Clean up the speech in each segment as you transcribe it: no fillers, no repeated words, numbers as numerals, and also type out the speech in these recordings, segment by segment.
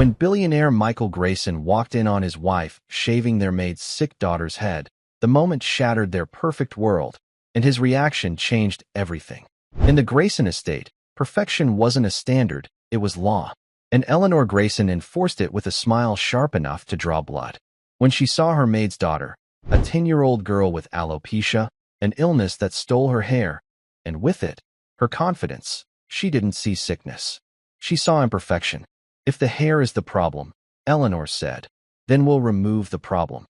When billionaire Michael Grayson walked in on his wife shaving their maid's sick daughter's head, the moment shattered their perfect world, and his reaction changed everything. In the Grayson estate, perfection wasn't a standard, it was law. And Eleanor Grayson enforced it with a smile sharp enough to draw blood. When she saw her maid's daughter, a 10-year-old girl with alopecia, an illness that stole her hair, and with it, her confidence, she didn't see sickness. She saw imperfection. If the hair is the problem, Eleanor said, then we'll remove the problem.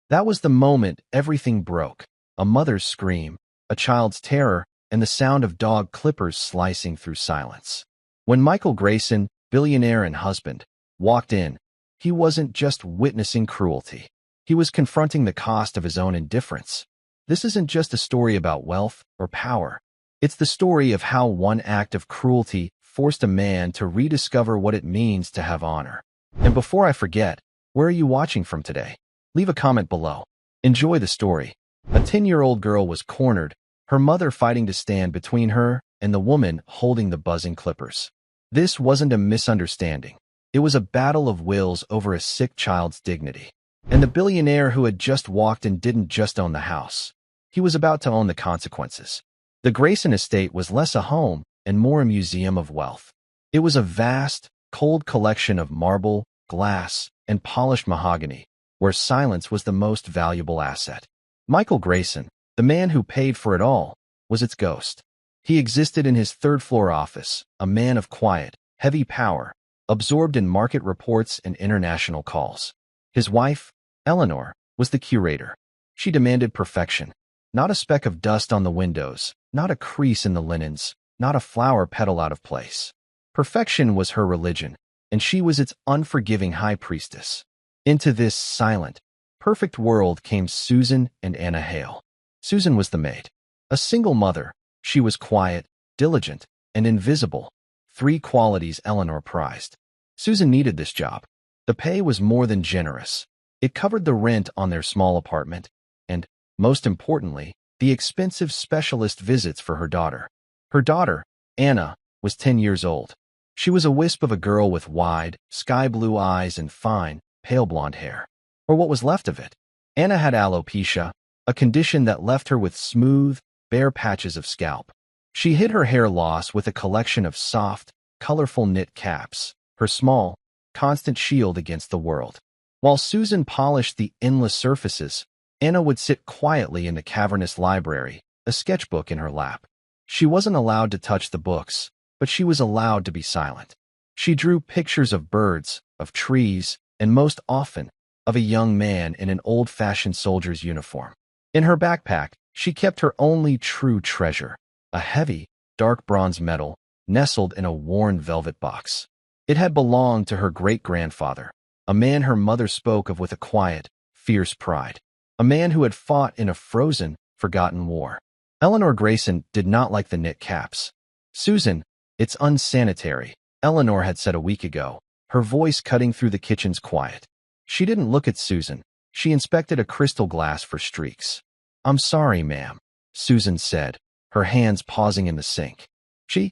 That was the moment everything broke. A mother's scream, a child's terror, and the sound of dog clippers slicing through silence. When Michael Grayson, billionaire and husband, walked in, he wasn't just witnessing cruelty. He was confronting the cost of his own indifference. This isn't just a story about wealth or power. It's the story of how one act of cruelty forced a man to rediscover what it means to have honor. And before I forget, where are you watching from today? Leave a comment below. Enjoy the story. A 10-year-old girl was cornered, her mother fighting to stand between her and the woman holding the buzzing clippers. This wasn't a misunderstanding. It was a battle of wills over a sick child's dignity. And the billionaire who had just walked in didn't just own the house. He was about to own the consequences. The Grayson estate was less a home and more a museum of wealth. It was a vast, cold collection of marble, glass, and polished mahogany, where silence was the most valuable asset. Michael Grayson, the man who paid for it all, was its ghost. He existed in his third-floor office, a man of quiet, heavy power, absorbed in market reports and international calls. His wife, Eleanor, was the curator. She demanded perfection. Not a speck of dust on the windows, not a crease in the linens, not a flower petal out of place. Perfection was her religion, and she was its unforgiving high priestess. Into this silent, perfect world came Susan and Anna Hale. Susan was the maid. A single mother, she was quiet, diligent, and invisible, 3 qualities Eleanor prized. Susan needed this job. The pay was more than generous. It covered the rent on their small apartment, and, most importantly, the expensive specialist visits for her daughter. Her daughter, Anna, was 10 years old. She was a wisp of a girl with wide, sky-blue eyes and fine, pale blonde hair. Or what was left of it. Anna had alopecia, a condition that left her with smooth, bare patches of scalp. She hid her hair loss with a collection of soft, colorful knit caps, her small, constant shield against the world. While Susan polished the endless surfaces, Anna would sit quietly in the cavernous library, a sketchbook in her lap. She wasn't allowed to touch the books, but she was allowed to be silent. She drew pictures of birds, of trees, and most often, of a young man in an old-fashioned soldier's uniform. In her backpack, she kept her only true treasure, a heavy, dark bronze medal nestled in a worn velvet box. It had belonged to her great-grandfather, a man her mother spoke of with a quiet, fierce pride, a man who had fought in a frozen, forgotten war. Eleanor Grayson did not like the knit caps. Susan, it's unsanitary, Eleanor had said a week ago, her voice cutting through the kitchen's quiet. She didn't look at Susan. She inspected a crystal glass for streaks. I'm sorry, ma'am, Susan said, her hands pausing in the sink. She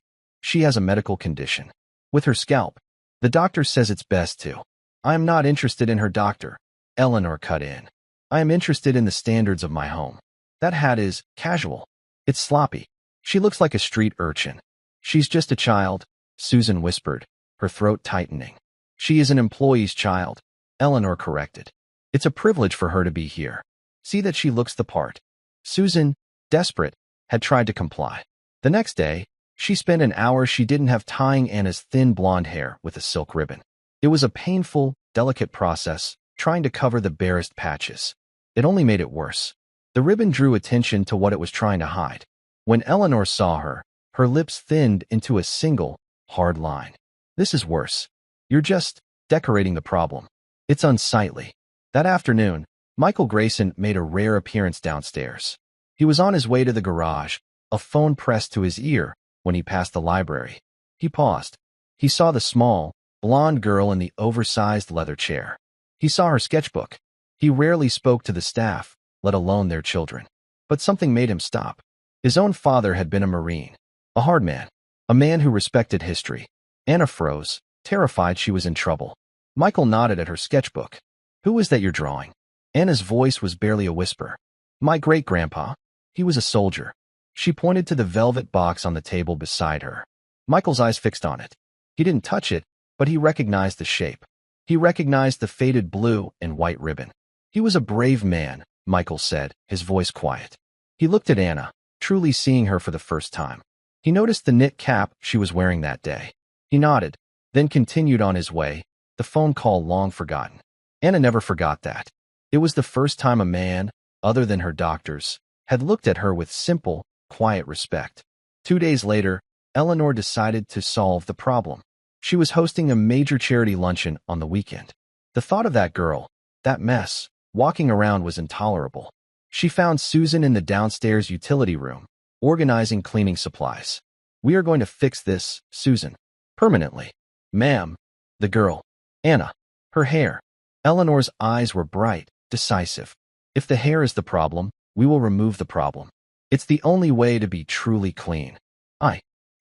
has a medical condition. With her scalp, the doctor says it's best to. I am not interested in her doctor, Eleanor cut in. I am interested in the standards of my home. That hat is casual. It's sloppy. She looks like a street urchin. She's just a child, Susan whispered, her throat tightening. She is an employee's child, Eleanor corrected. It's a privilege for her to be here. See that she looks the part. Susan, desperate, had tried to comply. The next day, she spent an hour she didn't have tying Anna's thin blonde hair with a silk ribbon. It was a painful, delicate process, trying to cover the barest patches. It only made it worse. The ribbon drew attention to what it was trying to hide. When Eleanor saw her, her lips thinned into a single, hard line. This is worse. You're just decorating the problem. It's unsightly. That afternoon, Michael Grayson made a rare appearance downstairs. He was on his way to the garage, a phone pressed to his ear, when he passed the library. He paused. He saw the small, blonde girl in the oversized leather chair. He saw her sketchbook. He rarely spoke to the staff, let alone their children. But something made him stop. His own father had been a Marine, a hard man, a man who respected history. Anna froze, terrified she was in trouble. Michael nodded at her sketchbook. Who is that you're drawing? Anna's voice was barely a whisper. My great-grandpa. He was a soldier. She pointed to the velvet box on the table beside her. Michael's eyes fixed on it. He didn't touch it, but he recognized the shape. He recognized the faded blue and white ribbon. He was a brave man, Michael said, his voice quiet. He looked at Anna, truly seeing her for the first time. He noticed the knit cap she was wearing that day. He nodded, then continued on his way, the phone call long forgotten. Anna never forgot that. It was the first time a man, other than her doctors, had looked at her with simple, quiet respect. 2 days later, Eleanor decided to solve the problem. She was hosting a major charity luncheon on the weekend. The thought of that girl, that mess, walking around was intolerable. She found Susan in the downstairs utility room, organizing cleaning supplies. We are going to fix this, Susan. Permanently. Ma'am. The girl. Anna. Her hair. Eleanor's eyes were bright, decisive. If the hair is the problem, we will remove the problem. It's the only way to be truly clean.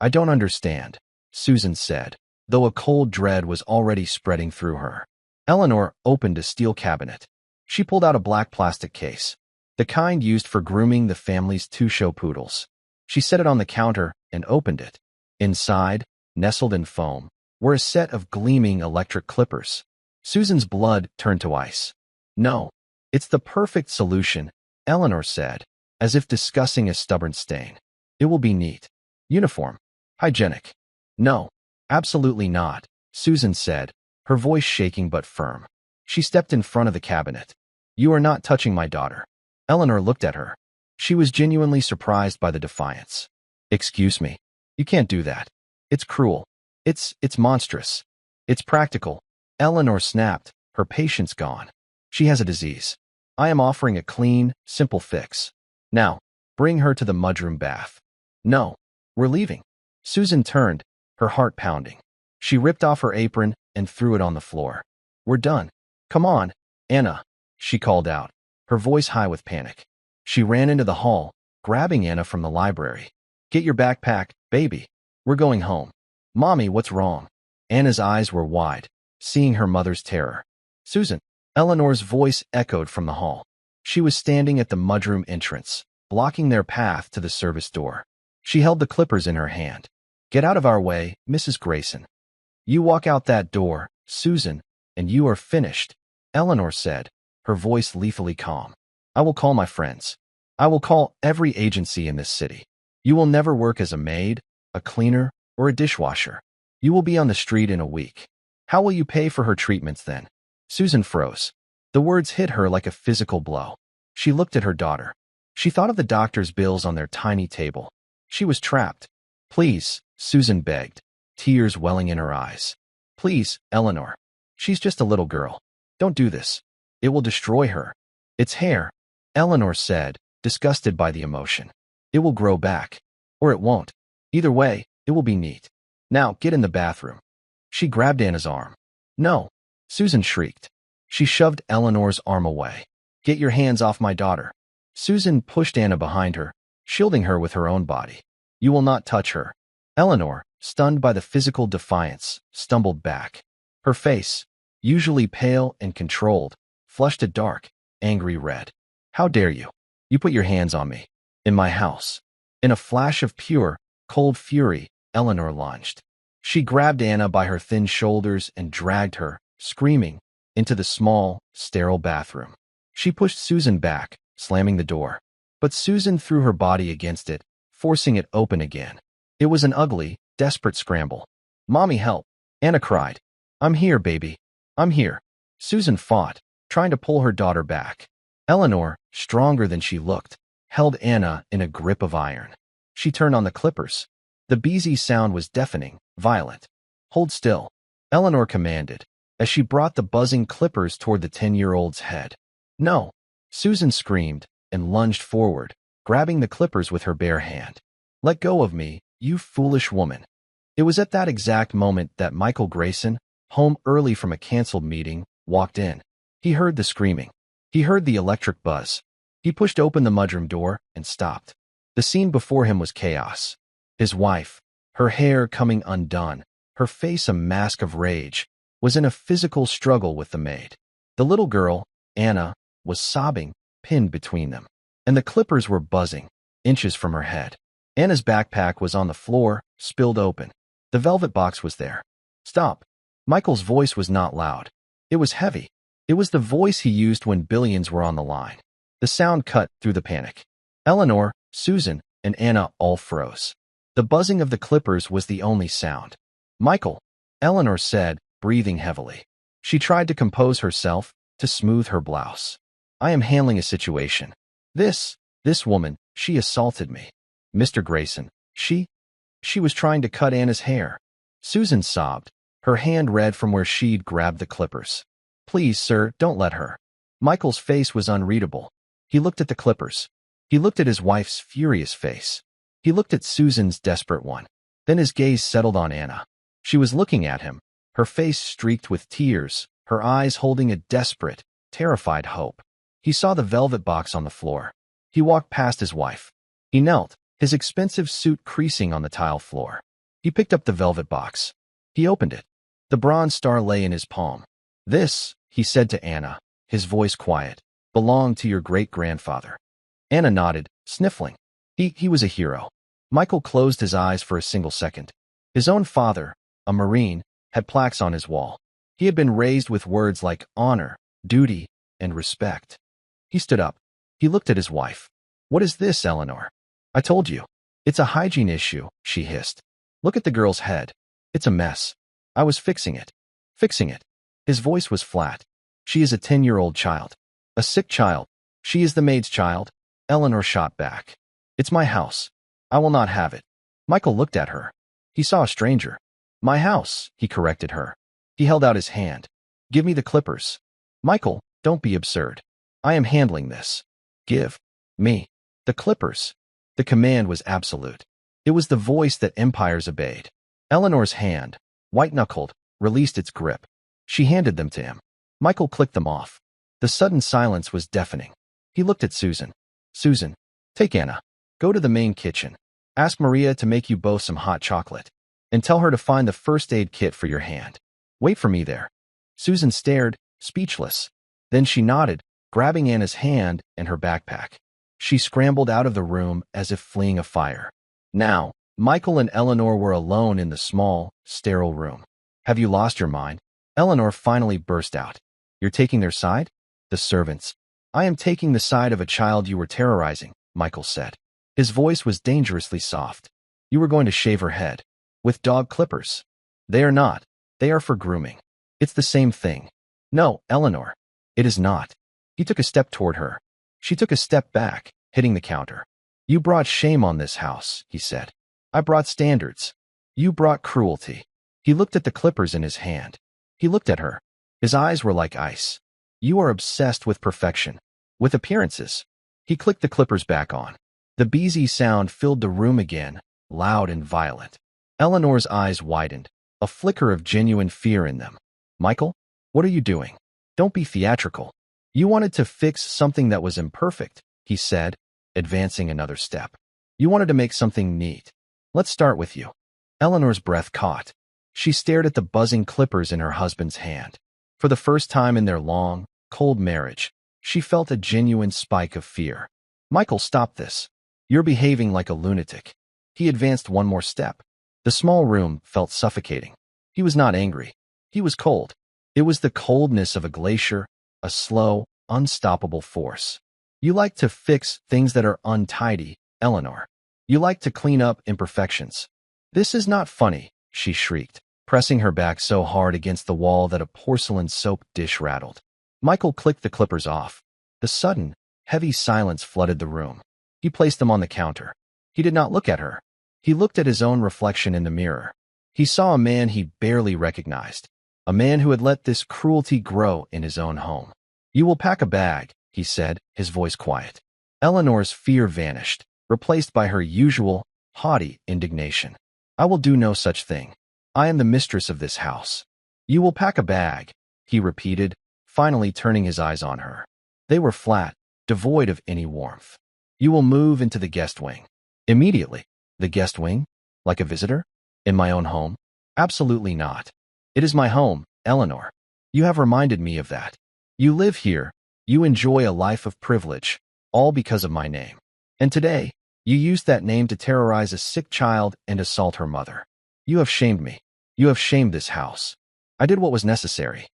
I don't understand, Susan said, though a cold dread was already spreading through her. Eleanor opened a steel cabinet. She pulled out a black plastic case, the kind used for grooming the family's 2 show poodles. She set it on the counter and opened it. Inside, nestled in foam, were a set of gleaming electric clippers. Susan's blood turned to ice. No, it's the perfect solution, Eleanor said, as if discussing a stubborn stain. It will be neat. Uniform. Hygienic. No, absolutely not, Susan said, her voice shaking but firm. She stepped in front of the cabinet. You are not touching my daughter. Eleanor looked at her. She was genuinely surprised by the defiance. Excuse me. You can't do that. It's cruel. It's monstrous. It's practical. Eleanor snapped, her patience gone. She has a disease. I am offering a clean, simple fix. Now, bring her to the mudroom bath. No, we're leaving. Susan turned, her heart pounding. She ripped off her apron and threw it on the floor. We're done. Come on, Anna, she called out, her voice high with panic. She ran into the hall, grabbing Anna from the library. Get your backpack, baby. We're going home. Mommy, what's wrong? Anna's eyes were wide, seeing her mother's terror. Susan. Eleanor's voice echoed from the hall. She was standing at the mudroom entrance, blocking their path to the service door. She held the clippers in her hand. Get out of our way, Mrs. Grayson. You walk out that door, Susan, and you are finished, Eleanor said, her voice lethally calm. I will call my friends. I will call every agency in this city. You will never work as a maid, a cleaner, or a dishwasher. You will be on the street in a week. How will you pay for her treatments then? Susan froze. The words hit her like a physical blow. She looked at her daughter. She thought of the doctor's bills on their tiny table. She was trapped. Please, Susan begged, tears welling in her eyes. Please, Eleanor. She's just a little girl. Don't do this. It will destroy her. It's hair, Eleanor said, disgusted by the emotion. It will grow back. Or it won't. Either way, it will be neat. Now, get in the bathroom. She grabbed Anna's arm. No, Susan shrieked. She shoved Eleanor's arm away. Get your hands off my daughter. Susan pushed Anna behind her, shielding her with her own body. You will not touch her. Eleanor, stunned by the physical defiance, stumbled back. Her face, usually pale and controlled, flushed a dark, angry red. How dare you? You put your hands on me. In my house. In a flash of pure, cold fury, Eleanor lunged. She grabbed Anna by her thin shoulders and dragged her, screaming, into the small, sterile bathroom. She pushed Susan back, slamming the door. But Susan threw her body against it, forcing it open again. It was an ugly, desperate scramble. Mommy, help! Anna cried. I'm here, baby. I'm here. Susan fought, trying to pull her daughter back. Eleanor, stronger than she looked, held Anna in a grip of iron. She turned on the clippers. The beezy sound was deafening, violent. Hold still, Eleanor commanded, as she brought the buzzing clippers toward the 10-year-old's head. No, Susan screamed and lunged forward, grabbing the clippers with her bare hand. Let go of me, you foolish woman. It was at that exact moment that Michael Grayson, home early from a canceled meeting, walked in. He heard the screaming. He heard the electric buzz. He pushed open the mudroom door and stopped. The scene before him was chaos. His wife, her hair coming undone, her face a mask of rage, was in a physical struggle with the maid. The little girl, Anna, was sobbing, pinned between them, and the clippers were buzzing, inches from her head. Anna's backpack was on the floor, spilled open. The velvet box was there. Stop. Michael's voice was not loud. It was heavy. It was the voice he used when billions were on the line. The sound cut through the panic. Eleanor, Susan, and Anna all froze. The buzzing of the clippers was the only sound. Michael, Eleanor said, breathing heavily. She tried to compose herself, to smooth her blouse. I am handling a situation. This woman, she assaulted me. Mr. Grayson, she was trying to cut Anna's hair. Susan sobbed, her hand red from where she'd grabbed the clippers. Please, sir, don't let her. Michael's face was unreadable. He looked at the clippers. He looked at his wife's furious face. He looked at Susan's desperate one. Then his gaze settled on Anna. She was looking at him, her face streaked with tears, her eyes holding a desperate, terrified hope. He saw the velvet box on the floor. He walked past his wife. He knelt, his expensive suit creasing on the tile floor. He picked up the velvet box. He opened it. The bronze star lay in his palm. This, he said to Anna, his voice quiet, belonged to your great-grandfather. Anna nodded, sniffling. He was a hero. Michael closed his eyes for a single second. His own father, a Marine, had plaques on his wall. He had been raised with words like honor, duty, and respect. He stood up. He looked at his wife. What is this, Eleanor? I told you. It's a hygiene issue, she hissed. Look at the girl's head. It's a mess. I was fixing it. Fixing it. His voice was flat. She is a 10-year-old child. A sick child. She is the maid's child. Eleanor shot back. It's my house. I will not have it. Michael looked at her. He saw a stranger. My house, he corrected her. He held out his hand. Give me the clippers. Michael, don't be absurd. I am handling this. Give me the clippers. The command was absolute. It was the voice that empires obeyed. Eleanor's hand, white-knuckled, released its grip. She handed them to him. Michael clicked them off. The sudden silence was deafening. He looked at Susan. Susan, take Anna. Go to the main kitchen. Ask Maria to make you both some hot chocolate. And tell her to find the first aid kit for your hand. Wait for me there. Susan stared, speechless. Then she nodded, grabbing Anna's hand and her backpack. She scrambled out of the room as if fleeing a fire. Now, Michael and Eleanor were alone in the small, sterile room. Have you lost your mind? Eleanor finally burst out. You're taking their side? The servants. I am taking the side of a child you were terrorizing, Michael said. His voice was dangerously soft. You were going to shave her head. With dog clippers. They are not. They are for grooming. It's the same thing. No, Eleanor. It is not. He took a step toward her. She took a step back, hitting the counter. You brought shame on this house, he said. I brought standards. You brought cruelty. He looked at the clippers in his hand. He looked at her. His eyes were like ice. You are obsessed with perfection. With appearances. He clicked the clippers back on. The beezy sound filled the room again, loud and violent. Eleanor's eyes widened, a flicker of genuine fear in them. Michael, what are you doing? Don't be theatrical. You wanted to fix something that was imperfect, he said, advancing another step. You wanted to make something neat. Let's start with you. Eleanor's breath caught. She stared at the buzzing clippers in her husband's hand. For the first time in their long, cold marriage, she felt a genuine spike of fear. Michael, stop this. You're behaving like a lunatic. He advanced one more step. The small room felt suffocating. He was not angry. He was cold. It was the coldness of a glacier, a slow, unstoppable force. You like to fix things that are untidy, Eleanor. You like to clean up imperfections. This is not funny, she shrieked, pressing her back so hard against the wall that a porcelain soap dish rattled. Michael clicked the clippers off. The sudden, heavy silence flooded the room. He placed them on the counter. He did not look at her. He looked at his own reflection in the mirror. He saw a man he barely recognized. A man who had let this cruelty grow in his own home. You will pack a bag, he said, his voice quiet. Eleanor's fear vanished, replaced by her usual, haughty indignation. I will do no such thing. I am the mistress of this house. You will pack a bag, he repeated, finally turning his eyes on her. They were flat, devoid of any warmth. You will move into the guest wing. Immediately. The guest wing? Like a visitor? In my own home? Absolutely not. It is my home, Eleanor. You have reminded me of that. You live here. You enjoy a life of privilege, all because of my name. And today, you used that name to terrorize a sick child and assault her mother. You have shamed me. You have shamed this house. I did what was necessary.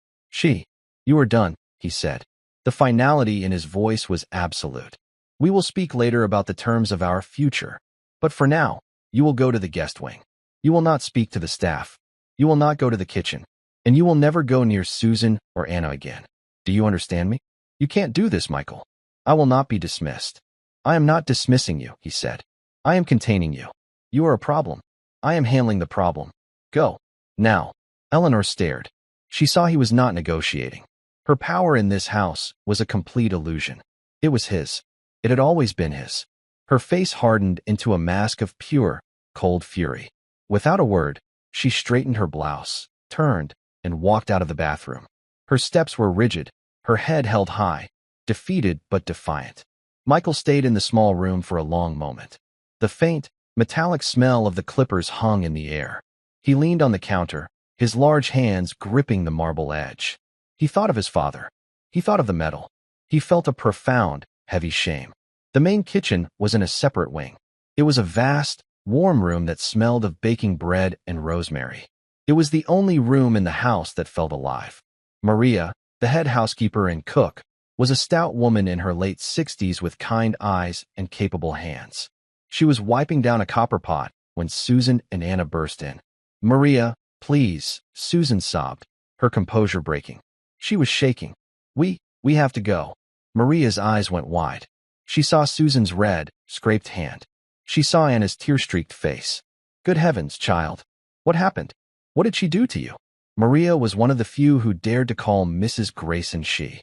You are done, he said. The finality in his voice was absolute. We will speak later about the terms of our future. But for now, you will go to the guest wing. You will not speak to the staff. You will not go to the kitchen. And you will never go near Susan or Anna again. Do you understand me? You can't do this, Michael. I will not be dismissed. I am not dismissing you, he said. I am containing you. You are a problem. I am handling the problem. Go. Now. Eleanor stared. She saw he was not negotiating. Her power in this house was a complete illusion. It was his. It had always been his. Her face hardened into a mask of pure, cold fury. Without a word, she straightened her blouse, turned, and walked out of the bathroom. Her steps were rigid, her head held high, defeated but defiant. Michael stayed in the small room for a long moment. The faint, metallic smell of the clippers hung in the air. He leaned on the counter, his large hands gripping the marble edge. He thought of his father. He thought of the metal. He felt a profound, heavy shame. The main kitchen was in a separate wing. It was a vast, warm room that smelled of baking bread and rosemary. It was the only room in the house that felt alive. Maria, the head housekeeper and cook, was a stout woman in her late 60s with kind eyes and capable hands. She was wiping down a copper pot when Susan and Anna burst in. Maria, please, Susan sobbed, her composure breaking. She was shaking. We have to go. Maria's eyes went wide. She saw Susan's red, scraped hand. She saw Anna's tear-streaked face. Good heavens, child. What happened? What did she do to you? Maria was one of the few who dared to call Mrs. Grayson she.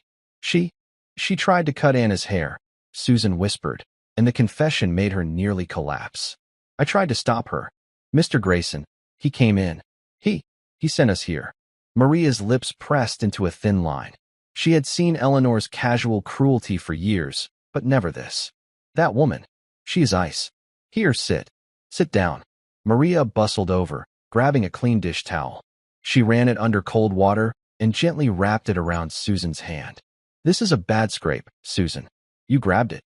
She tried to cut Anna's hair, Susan whispered, and the confession made her nearly collapse. I tried to stop her. Mr. Grayson, he came in. He sent us here. Maria's lips pressed into a thin line. She had seen Eleanor's casual cruelty for years, but never this. That woman. She is ice. Here, sit. Sit down. Maria bustled over, grabbing a clean dish towel. She ran it under cold water and gently wrapped it around Susan's hand. This is a bad scrape, Susan. You grabbed it.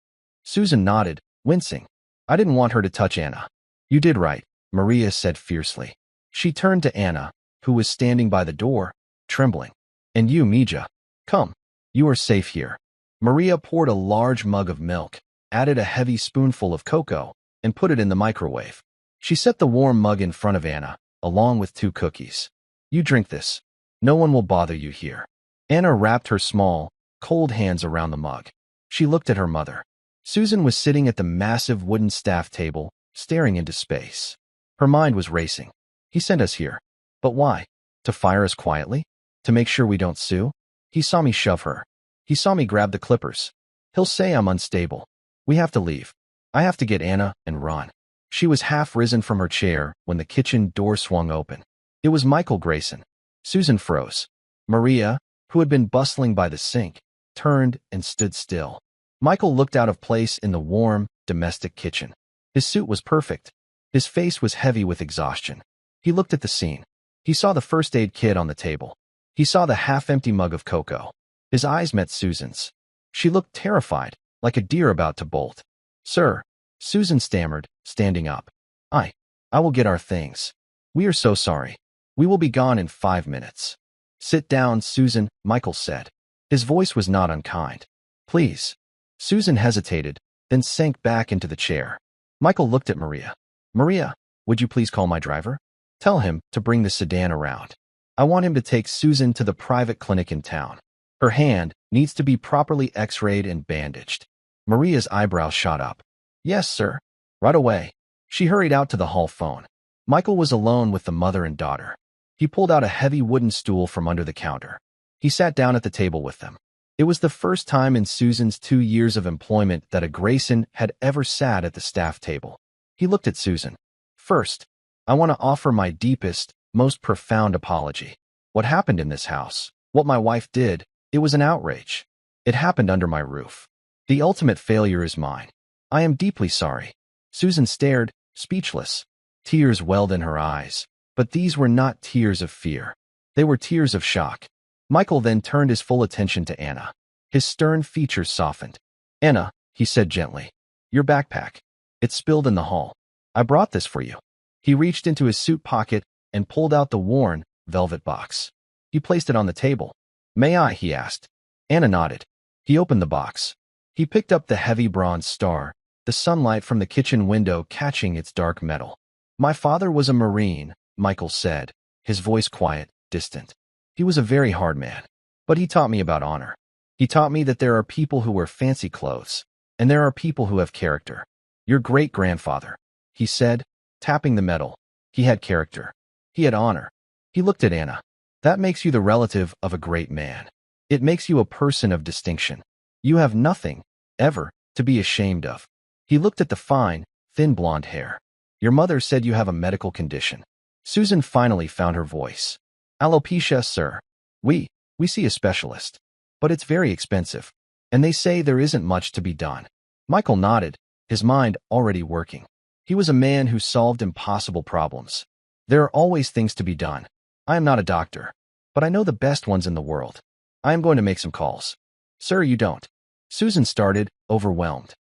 Susan nodded, wincing. I didn't want her to touch Anna. You did right, Maria said fiercely. She turned to Anna, who was standing by the door, trembling. And you, Mija. Come. You are safe here. Maria poured a large mug of milk, added a heavy spoonful of cocoa, and put it in the microwave. She set the warm mug in front of Anna, along with 2 cookies. You drink this. No one will bother you here. Anna wrapped her small, cold hands around the mug. She looked at her mother. Susan was sitting at the massive wooden staff table, staring into space. Her mind was racing. He sent us here. But why? To fire us quietly? To make sure we don't sue? He saw me shove her. He saw me grab the clippers. He'll say I'm unstable. We have to leave. I have to get Anna and run. She was half risen from her chair when the kitchen door swung open. It was Michael Grayson. Susan froze. Maria, who had been bustling by the sink, turned and stood still. Michael looked out of place in the warm, domestic kitchen. His suit was perfect. His face was heavy with exhaustion. He looked at the scene. He saw the first aid kit on the table. He saw the half-empty mug of cocoa. His eyes met Susan's. She looked terrified, like a deer about to bolt. Sir, Susan stammered, standing up. I will get our things. We are so sorry. We will be gone in 5 minutes. Sit down, Susan, Michael said. His voice was not unkind. Please. Susan hesitated, then sank back into the chair. Michael looked at Maria. Maria, would you please call my driver? Tell him to bring the sedan around. I want him to take Susan to the private clinic in town. Her hand needs to be properly x-rayed and bandaged. Maria's eyebrows shot up. Yes, sir. Right away. She hurried out to the hall phone. Michael was alone with the mother and daughter. He pulled out a heavy wooden stool from under the counter. He sat down at the table with them. It was the first time in Susan's 2 years of employment that a Grayson had ever sat at the staff table. He looked at Susan. First, I want to offer my deepest, most profound apology. What happened in this house, what my wife did, it was an outrage. It happened under my roof. The ultimate failure is mine. I am deeply sorry. Susan stared, speechless. Tears welled in her eyes, but these were not tears of fear. They were tears of shock. Michael then turned his full attention to Anna. His stern features softened. "Anna," he said gently, "your backpack. It's spilled in the hall. I brought this for you." He reached into his suit pocket and pulled out the worn, velvet box. He placed it on the table. "May I?" he asked. Anna nodded. He opened the box. He picked up the heavy bronze star, the sunlight from the kitchen window catching its dark metal. "My father was a Marine," Michael said, his voice quiet, distant. "He was a very hard man, but he taught me about honor. He taught me that there are people who wear fancy clothes, and there are people who have character. Your great-grandfather," he said, tapping the metal. "He had character. He had honor." He looked at Anna. "That makes you the relative of a great man. It makes you a person of distinction. You have nothing, ever, to be ashamed of." He looked at the fine, thin blonde hair. "Your mother said you have a medical condition." Susan finally found her voice. "Alopecia, sir. We see a specialist. But it's very expensive. And they say there isn't much to be done." Michael nodded, his mind already working. He was a man who solved impossible problems. "There are always things to be done. I am not a doctor, but I know the best ones in the world. I am going to make some calls." "Sir, you don't." Susan started, overwhelmed.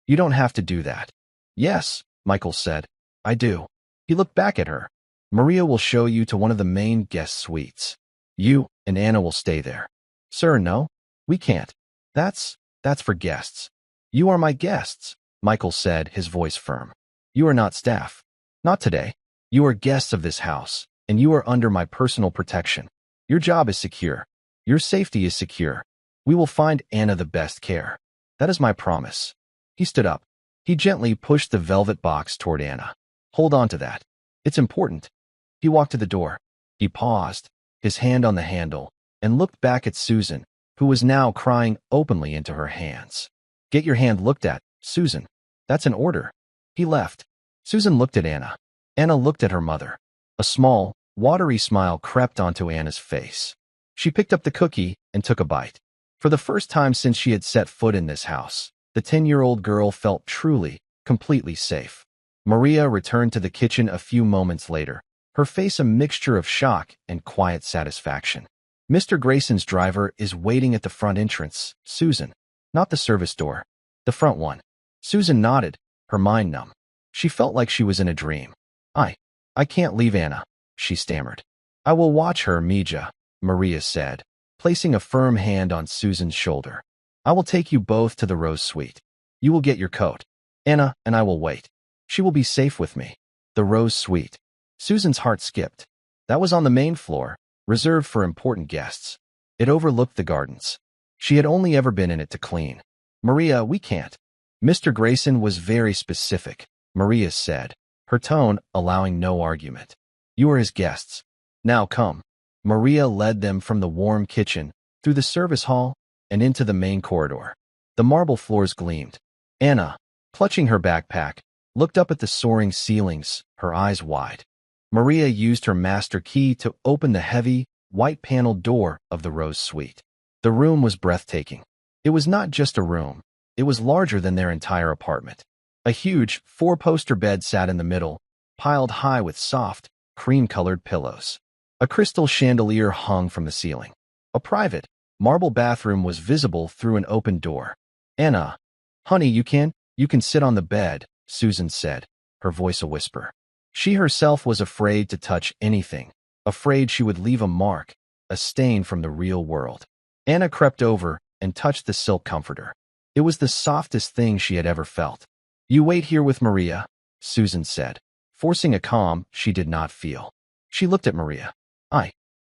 "You don't have to do that." "Yes," Michael said. "I do." He looked back at her. "Maria will show you to one of the main guest suites. You and Anna will stay there." "Sir, no. We can't. That's for guests." "You are my guests," Michael said, his voice firm. "You are not staff. Not today. You are guests of this house, and you are under my personal protection. Your job is secure. Your safety is secure. We will find Anna the best care. That is my promise." He stood up. He gently pushed the velvet box toward Anna. "Hold on to that. It's important." He walked to the door. He paused, his hand on the handle, and looked back at Susan, who was now crying openly into her hands. "Get your hand looked at, Susan. That's an order." He left. Susan looked at Anna. Anna looked at her mother. A small, watery smile crept onto Anna's face. She picked up the cookie and took a bite. For the first time since she had set foot in this house, the 10-year-old girl felt truly, completely safe. Maria returned to the kitchen a few moments later, her face a mixture of shock and quiet satisfaction. "Mr. Grayson's driver is waiting at the front entrance, Susan. Not the service door. The front one." Susan nodded, her mind numb. She felt like she was in a dream. I can't leave Anna," she stammered. "I will watch her, Mija," Maria said, placing a firm hand on Susan's shoulder. "I will take you both to the Rose Suite. You will get your coat. Anna and I will wait. She will be safe with me." The Rose Suite. Susan's heart skipped. That was on the main floor, reserved for important guests. It overlooked the gardens. She had only ever been in it to clean. "Maria, we can't." "Mr. Grayson was very specific," Maria said, her tone allowing no argument. "You are his guests. Now come." Maria led them from the warm kitchen, through the service hall, and into the main corridor. The marble floors gleamed. Anna, clutching her backpack, looked up at the soaring ceilings, her eyes wide. Maria used her master key to open the heavy, white-paneled door of the Rose Suite. The room was breathtaking. It was not just a room. It was larger than their entire apartment. A huge, four-poster bed sat in the middle, piled high with soft, cream-colored pillows. A crystal chandelier hung from the ceiling. A private, marble bathroom was visible through an open door. "Anna, honey, you can sit on the bed," Susan said, her voice a whisper. She herself was afraid to touch anything, afraid she would leave a mark, a stain from the real world. Anna crept over and touched the silk comforter. It was the softest thing she had ever felt. "You wait here with Maria," Susan said, forcing a calm she did not feel. She looked at Maria.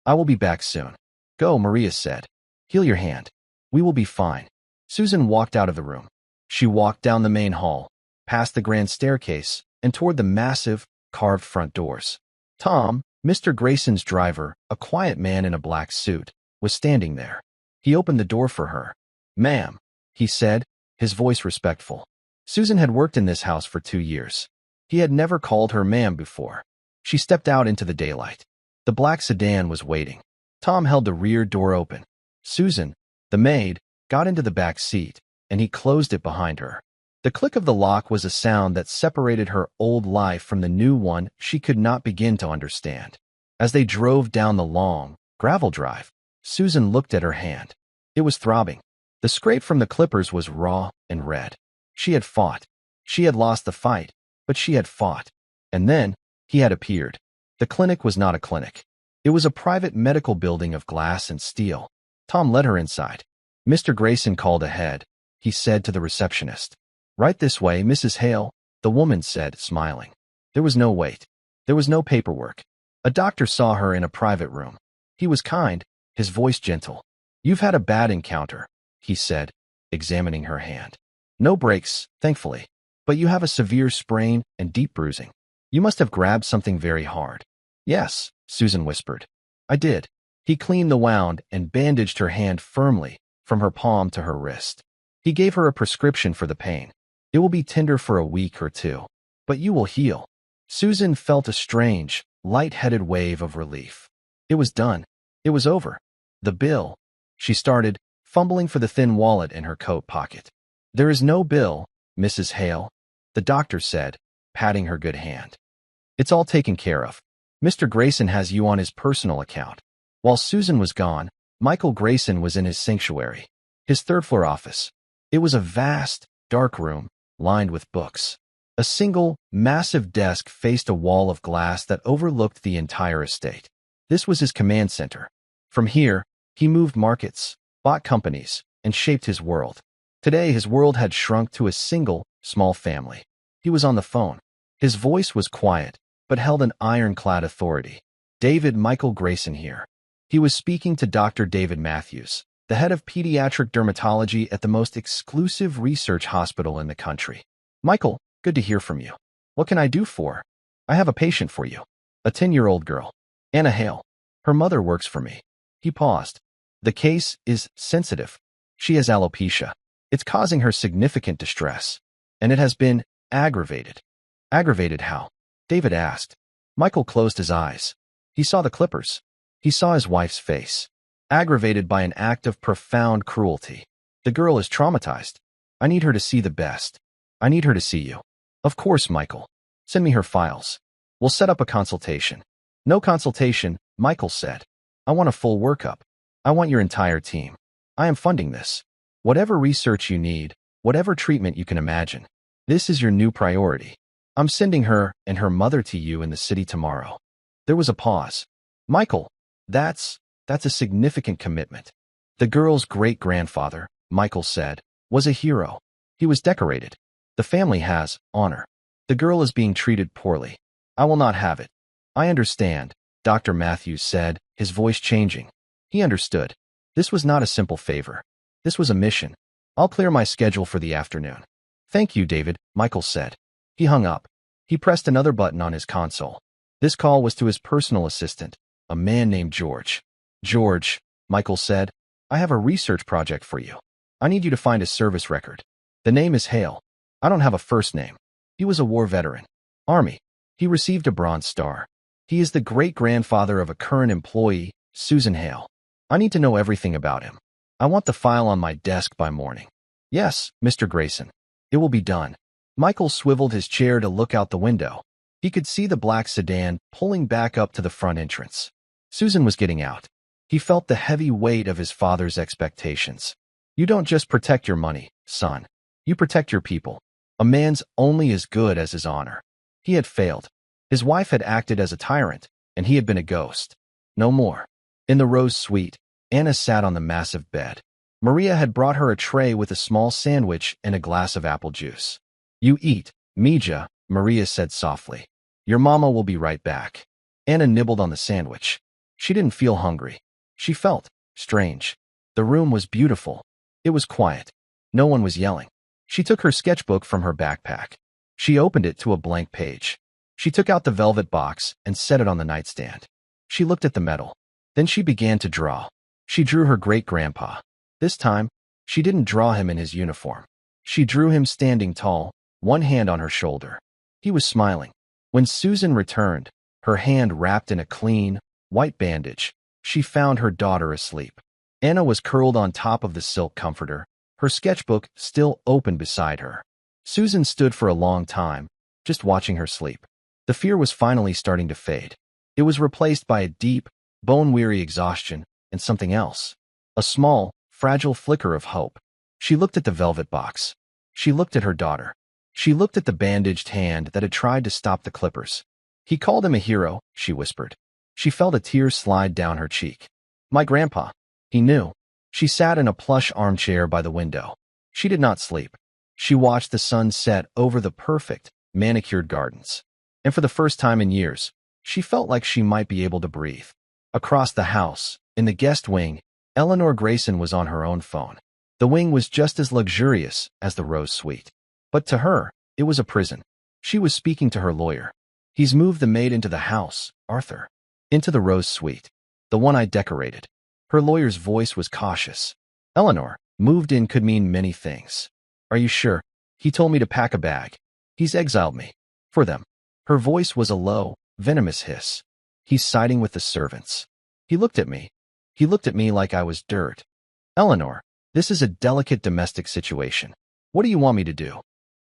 I will be back soon." "Go," Maria said. "Heal your hand. We will be fine." Susan walked out of the room. She walked down the main hall, past the grand staircase, and toward the massive, carved front doors. Tom, Mr. Grayson's driver, a quiet man in a black suit, was standing there. He opened the door for her. "Ma'am," he said, his voice respectful. Susan had worked in this house for 2 years. He had never called her ma'am before. She stepped out into the daylight. The black sedan was waiting. Tom held the rear door open. Susan, the maid, got into the back seat, and he closed it behind her. The click of the lock was a sound that separated her old life from the new one she could not begin to understand. As they drove down the long, Gravel drive. Susan looked at her hand. It was throbbing. The scrape from the clippers was raw and red. She had fought. She had lost the fight, but she had fought. And then, he had appeared. The clinic was not a clinic. It was a private medical building of glass and steel. Tom led her inside. Mr. Grayson called ahead. He said to the receptionist. Right this way, Mrs. Hale, the woman said, smiling. There was no wait. There was no paperwork. A doctor saw her in a private room. He was kind, his voice gentle. You've had a bad encounter, he said, examining her hand. No breaks, thankfully. But you have a severe sprain and deep bruising. You must have grabbed something very hard. Yes, Susan whispered. I did. He cleaned the wound and bandaged her hand firmly from her palm to her wrist. He gave her a prescription for the pain. It will be tender for a week or two, but you will heal. Susan felt a strange, light-headed wave of relief. It was done. It was over. The bill. She started, fumbling for the thin wallet in her coat pocket. There is no bill, Mrs. Hale, the doctor said, patting her good hand. It's all taken care of. Mr. Grayson has you on his personal account. While Susan was gone, Michael Grayson was in his sanctuary, his third-floor office. It was a vast, dark room, lined with books. A single, massive desk faced a wall of glass that overlooked the entire estate. This was his command center. From here, he moved markets, bought companies, and shaped his world. Today, his world had shrunk to a single, small family. He was on the phone. His voice was quiet, but held an ironclad authority. David Michael Grayson here. He was speaking to Dr. David Matthews, the head of pediatric dermatology at the most exclusive research hospital in the country. Michael, good to hear from you. What can I do for? I have a patient for you. A 10-year-old girl. Anna Hale. Her mother works for me. He paused. The case is sensitive. She has alopecia. It's causing her significant distress. And it has been aggravated. Aggravated how? David asked. Michael closed his eyes. He saw the clippers. He saw his wife's face. Aggravated by an act of profound cruelty. The girl is traumatized. I need her to see the best. I need her to see you. Of course, Michael. Send me her files. We'll set up a consultation. No consultation, Michael said. I want a full workup. I want your entire team. I am funding this. Whatever research you need, whatever treatment you can imagine. This is your new priority. I'm sending her and her mother to you in the city tomorrow. There was a pause. Michael, that's a significant commitment. The girl's great-grandfather, Michael said, was a hero. He was decorated. The family has honor. The girl is being treated poorly. I will not have it. I understand, Dr. Matthews said, his voice changing. He understood. This was not a simple favor. This was a mission. I'll clear my schedule for the afternoon. Thank you, David, Michael said. He hung up. He pressed another button on his console. This call was to his personal assistant, a man named George. George, Michael said, I have a research project for you. I need you to find a service record. The name is Hale. I don't have a first name. He was a war veteran. Army. He received a Bronze Star. He is the great-grandfather of a current employee, Susan Hale. I need to know everything about him. I want the file on my desk by morning. Yes, Mr. Grayson. It will be done. Michael swiveled his chair to look out the window. He could see the black sedan pulling back up to the front entrance. Susan was getting out. He felt the heavy weight of his father's expectations. You don't just protect your money, son. You protect your people. A man's only as good as his honor. He had failed. His wife had acted as a tyrant, and he had been a ghost. No more. In the Rose Suite, Anna sat on the massive bed. Maria had brought her a tray with a small sandwich and a glass of apple juice. You eat, Mija, Maria said softly. Your mama will be right back. Anna nibbled on the sandwich. She didn't feel hungry. She felt strange. The room was beautiful. It was quiet. No one was yelling. She took her sketchbook from her backpack. She opened it to a blank page. She took out the velvet box and set it on the nightstand. She looked at the metal. Then she began to draw. She drew her great-grandpa. This time, she didn't draw him in his uniform. She drew him standing tall, one hand on her shoulder. He was smiling. When Susan returned, her hand wrapped in a clean, white bandage, she found her daughter asleep. Anna was curled on top of the silk comforter, her sketchbook still open beside her. Susan stood for a long time, just watching her sleep. The fear was finally starting to fade. It was replaced by a deep, bone-weary exhaustion, and something else. A small, fragile flicker of hope. She looked at the velvet box. She looked at her daughter. She looked at the bandaged hand that had tried to stop the clippers. He called him a hero, she whispered. She felt a tear slide down her cheek. My grandpa. He knew. She sat in a plush armchair by the window. She did not sleep. She watched the sun set over the perfect, manicured gardens. And for the first time in years, she felt like she might be able to breathe. Across the house, in the guest wing, Eleanor Grayson was on her own phone. The wing was just as luxurious as the Rose Suite. But to her, it was a prison. She was speaking to her lawyer. He's moved the maid into the house, Arthur. Into the Rose Suite. The one I decorated. Her lawyer's voice was cautious. Eleanor, moved in could mean many things. Are you sure? He told me to pack a bag. He's exiled me. For them. Her voice was a low, venomous hiss. He's siding with the servants. He looked at me. He looked at me like I was dirt. Eleanor, this is a delicate domestic situation. What do you want me to do?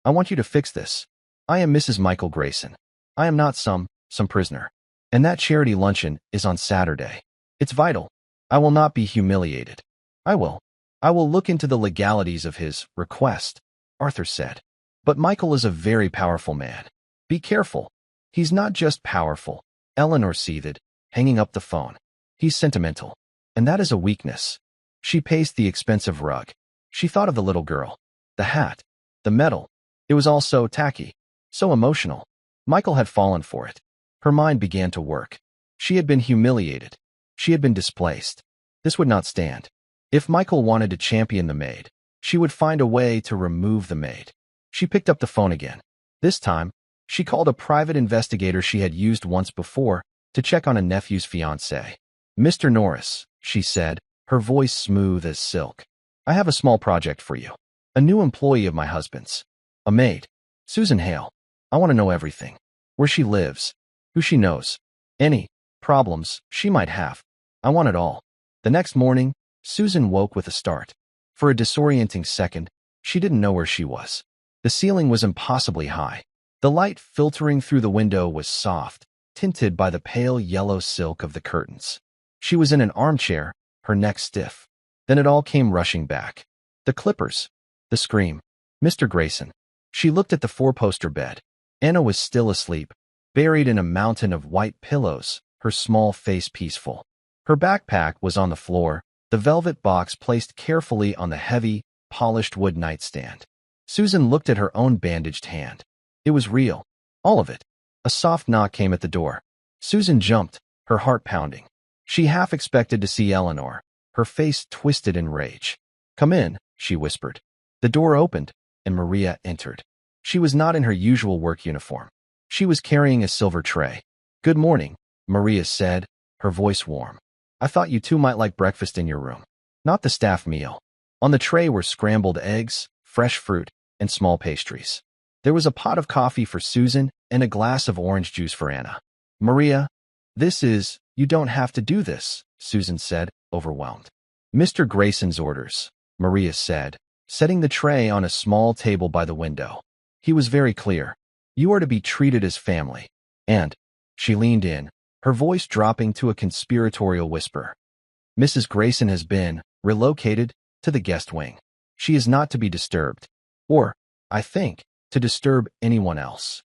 I want you to fix this. I am Mrs. Michael Grayson. I am not some prisoner. And that charity luncheon is on Saturday. It's vital. I will not be humiliated. I will look into the legalities of his request, Arthur said. But Michael is a very powerful man. Be careful. He's not just powerful, Eleanor seethed, hanging up the phone. He's sentimental. And that is a weakness. She paced the expensive rug. She thought of the little girl. The hat. The medal. It was all so tacky. So emotional. Michael had fallen for it. Her mind began to work. She had been humiliated. She had been displaced. This would not stand. If Michael wanted to champion the maid, she would find a way to remove the maid. She picked up the phone again. This time, she called a private investigator she had used once before to check on a nephew's fiancé. Mr. Norris, she said, her voice smooth as silk. I have a small project for you. A new employee of my husband's. A maid. Susan Hale. I want to know everything. Where she lives. Who she knows. Any problems she might have. I want it all. The next morning, Susan woke with a start. For a disorienting second, she didn't know where she was. The ceiling was impossibly high. The light filtering through the window was soft, tinted by the pale yellow silk of the curtains. She was in an armchair, her neck stiff. Then it all came rushing back. The clippers. The scream. Mr. Grayson. She looked at the four-poster bed. Anna was still asleep, buried in a mountain of white pillows, her small face peaceful. Her backpack was on the floor, the velvet box placed carefully on the heavy, polished wood nightstand. Susan looked at her own bandaged hand. It was real. All of it. A soft knock came at the door. Susan jumped, her heart pounding. She half expected to see Eleanor, her face twisted in rage. Come in, she whispered. The door opened, and Maria entered. She was not in her usual work uniform. She was carrying a silver tray. Good morning, Maria said, her voice warm. I thought you two might like breakfast in your room. Not the staff meal. On the tray were scrambled eggs, fresh fruit, and small pastries. There was a pot of coffee for Susan and a glass of orange juice for Anna. Maria, you don't have to do this, Susan said, overwhelmed. Mr. Grayson's orders, Maria said, setting the tray on a small table by the window. He was very clear. You are to be treated as family. And, she leaned in, her voice dropping to a conspiratorial whisper. Mrs. Grayson has been relocated to the guest wing. She is not to be disturbed. Or, I think, to disturb anyone else.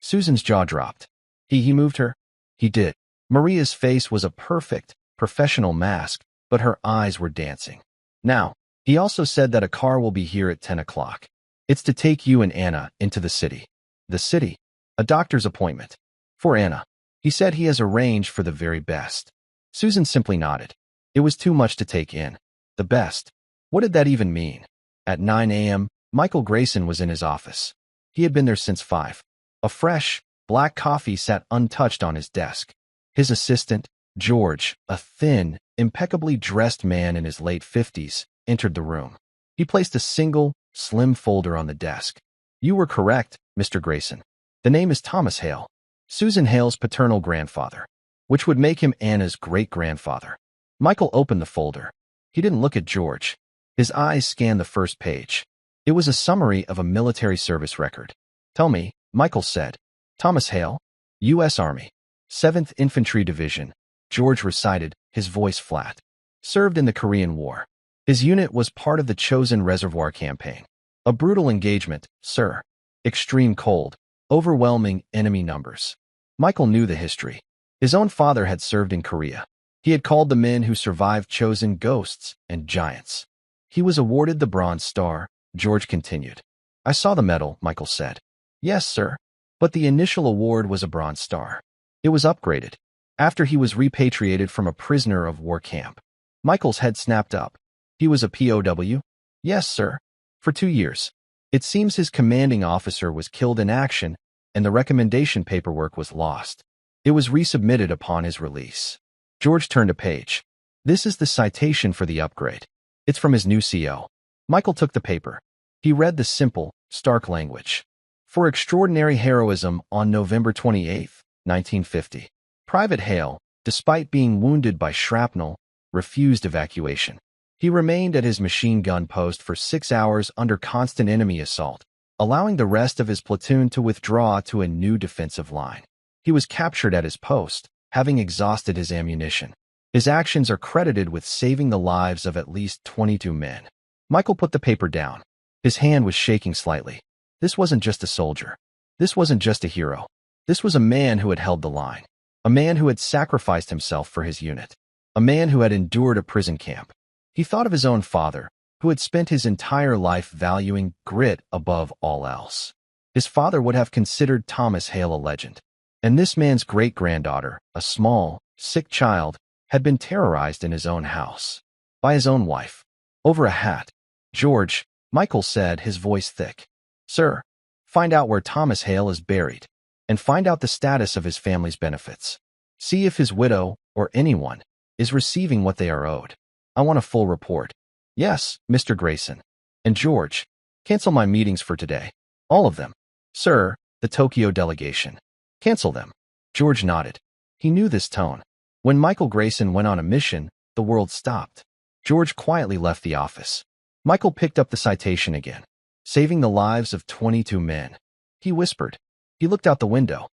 Susan's jaw dropped. He moved her? He did. Maria's face was a perfect, professional mask, but her eyes were dancing. Now, he also said that a car will be here at 10 o'clock. It's to take you and Anna into the city. The city? A doctor's appointment. For Anna. He said he has arranged for the very best. Susan simply nodded. It was too much to take in. The best. What did that even mean? At 9 a.m., Michael Grayson was in his office. He had been there since 5. A fresh, black coffee sat untouched on his desk. His assistant, George, a thin, impeccably dressed man in his late 50s, entered the room. He placed a single, slim folder on the desk. You were correct, Mr. Grayson. The name is Thomas Hale, Susan Hale's paternal grandfather, which would make him Anna's great-grandfather. Michael opened the folder. He didn't look at George. His eyes scanned the first page. It was a summary of a military service record. Tell me, Michael said. Thomas Hale, U.S. Army, 7th Infantry Division, George recited, his voice flat. Served in the Korean War. His unit was part of the Chosen Reservoir campaign. A brutal engagement, sir. Extreme cold. Overwhelming enemy numbers. Michael knew the history. His own father had served in Korea. He had called the men who survived Chosen ghosts and giants. He was awarded the Bronze Star, George continued. I saw the medal, Michael said. Yes, sir. But the initial award was a Bronze Star. It was upgraded after he was repatriated from a prisoner of war camp. Michael's head snapped up. He was a POW? Yes, sir. For 2 years. It seems his commanding officer was killed in action, and the recommendation paperwork was lost. It was resubmitted upon his release. George turned a page. This is the citation for the upgrade. It's from his new CO. Michael took the paper. He read the simple, stark language. For extraordinary heroism on November 28, 1950. Private Hale, despite being wounded by shrapnel, refused evacuation. He remained at his machine gun post for 6 hours under constant enemy assault, allowing the rest of his platoon to withdraw to a new defensive line. He was captured at his post, having exhausted his ammunition. His actions are credited with saving the lives of at least 22 men. Michael put the paper down. His hand was shaking slightly. This wasn't just a soldier. This wasn't just a hero. This was a man who had held the line. A man who had sacrificed himself for his unit. A man who had endured a prison camp. He thought of his own father, who had spent his entire life valuing grit above all else. His father would have considered Thomas Hale a legend. And this man's great-granddaughter, a small, sick child, had been terrorized in his own house. By his own wife. Over a hat. George, Michael said, his voice thick. Sir, find out where Thomas Hale is buried. And find out the status of his family's benefits. See if his widow, or anyone, is receiving what they are owed. I want a full report. Yes, Mr. Grayson. And George, cancel my meetings for today. All of them. Sir, the Tokyo delegation. Cancel them. George nodded. He knew this tone. When Michael Grayson went on a mission, the world stopped. George quietly left the office. Michael picked up the citation again. Saving the lives of 22 men. He whispered. He looked out the window.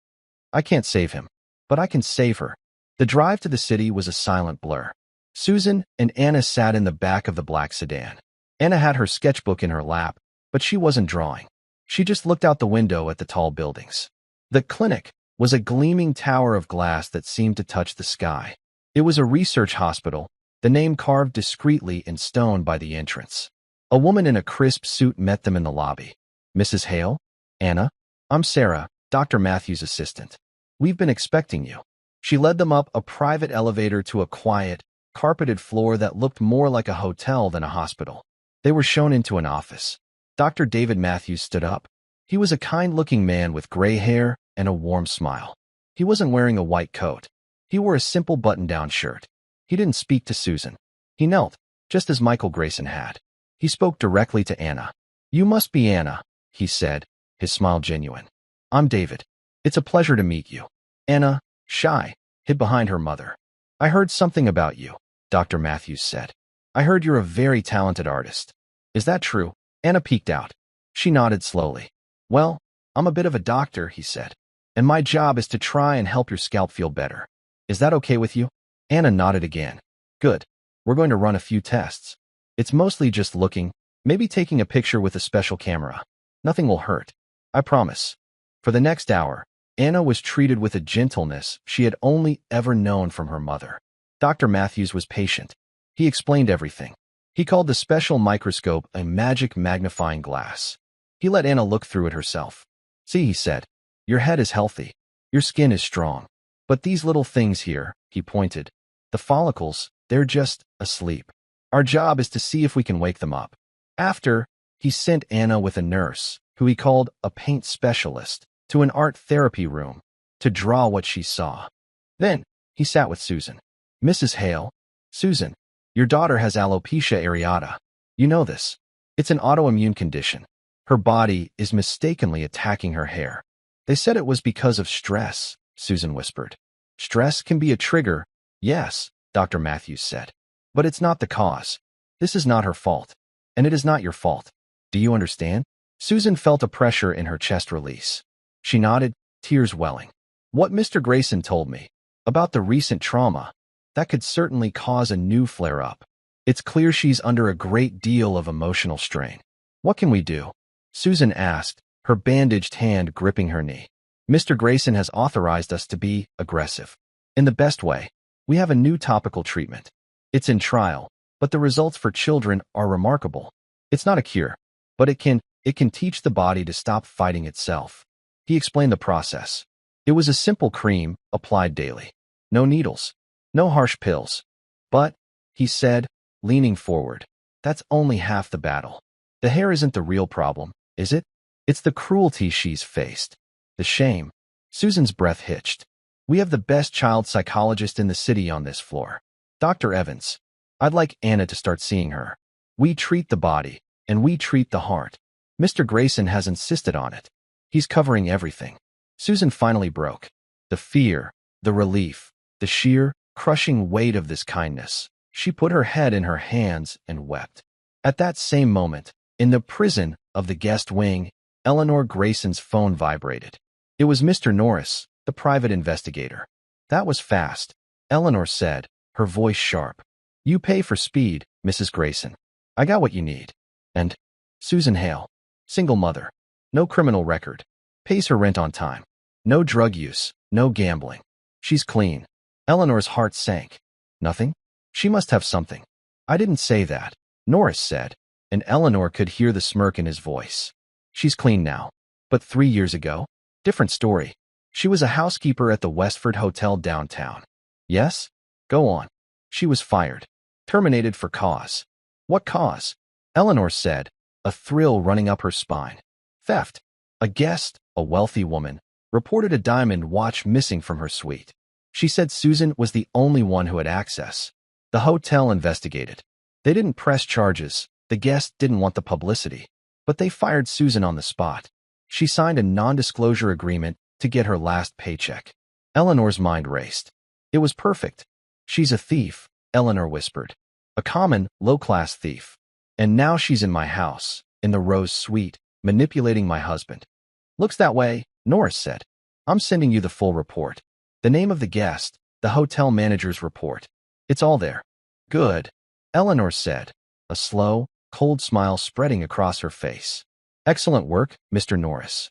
I can't save him, but I can save her. The drive to the city was a silent blur. Susan and Anna sat in the back of the black sedan. Anna had her sketchbook in her lap, but she wasn't drawing. She just looked out the window at the tall buildings. The clinic was a gleaming tower of glass that seemed to touch the sky. It was a research hospital, the name carved discreetly in stone by the entrance. A woman in a crisp suit met them in the lobby. Mrs. Hale? Anna? I'm Sarah, Dr. Matthews' assistant. We've been expecting you. She led them up a private elevator to a quiet, carpeted floor that looked more like a hotel than a hospital. They were shown into an office. Dr. David Matthews stood up. He was a kind-looking man with gray hair and a warm smile. He wasn't wearing a white coat. He wore a simple button-down shirt. He didn't speak to Susan. He knelt, just as Michael Grayson had. He spoke directly to Anna. You must be Anna, he said, his smile genuine. I'm David. It's a pleasure to meet you. Anna, shy, hid behind her mother. I heard something about you, Dr. Matthews said. I heard you're a very talented artist. Is that true? Anna peeked out. She nodded slowly. Well, I'm a bit of a doctor, he said. And my job is to try and help your scalp feel better. Is that okay with you? Anna nodded again. Good. We're going to run a few tests. It's mostly just looking, maybe taking a picture with a special camera. Nothing will hurt. I promise. For the next hour, Anna was treated with a gentleness she had only ever known from her mother. Dr. Matthews was patient. He explained everything. He called the special microscope a magic magnifying glass. He let Anna look through it herself. See, he said, your head is healthy. Your skin is strong. But these little things here, he pointed, the follicles, they're just asleep. Our job is to see if we can wake them up. After, he sent Anna with a nurse, who he called a paint specialist, to an art therapy room to draw what she saw. Then, he sat with Susan. Mrs. Hale, Susan, your daughter has alopecia areata. You know this. It's an autoimmune condition. Her body is mistakenly attacking her hair. They said it was because of stress, Susan whispered. Stress can be a trigger, yes, Dr. Matthews said. But it's not the cause. This is not her fault. And it is not your fault. Do you understand? Susan felt a pressure in her chest release. She nodded, tears welling. What Mr. Grayson told me about the recent trauma, That could certainly cause a new flare-up. It's clear she's under a great deal of emotional strain. What can we do? Susan asked, her bandaged hand gripping her knee. Mr. Grayson has authorized us to be aggressive. In the best way. We have a new topical treatment. It's in trial, but the results for children are remarkable. It's not a cure, but it can teach the body to stop fighting itself. He explained the process. It was a simple cream, applied daily. No needles. No harsh pills. But, he said, leaning forward, that's only half the battle. The hair isn't the real problem, is it? It's the cruelty she's faced. The shame. Susan's breath hitched. We have the best child psychologist in the city on this floor. Dr. Evans. I'd like Anna to start seeing her. We treat the body, and we treat the heart. Mr. Grayson has insisted on it. He's covering everything. Susan finally broke. The fear, the relief, the sheer, crushing weight of this kindness. She put her head in her hands and wept. At that same moment, in the prison of the guest wing, Eleanor Grayson's phone vibrated. It was Mr. Norris, the private investigator. That was fast, Eleanor said, her voice sharp. You pay for speed, Mrs. Grayson. I got what you need. And Susan Hale, single mother, no criminal record, pays her rent on time, no drug use, no gambling. She's clean. Eleanor's heart sank. Nothing? She must have something. I didn't say that, Norris said, and Eleanor could hear the smirk in his voice. She's clean now. But 3 years ago? Different story. She was a housekeeper at the Westford Hotel downtown. Yes? Go on. She was fired. Terminated for cause. What cause? Eleanor said, a thrill running up her spine. Theft. A guest, a wealthy woman, reported a diamond watch missing from her suite. She said Susan was the only one who had access. The hotel investigated. They didn't press charges. The guest didn't want the publicity. But they fired Susan on the spot. She signed a non-disclosure agreement to get her last paycheck. Eleanor's mind raced. It was perfect. She's a thief, Eleanor whispered. A common, low-class thief. And now she's in my house, in the Rose Suite, manipulating my husband. Looks that way, Norris said. I'm sending you the full report. The name of the guest, the hotel manager's report. It's all there. Good, Eleanor said, a slow, cold smile spreading across her face. Excellent work, Mr. Norris.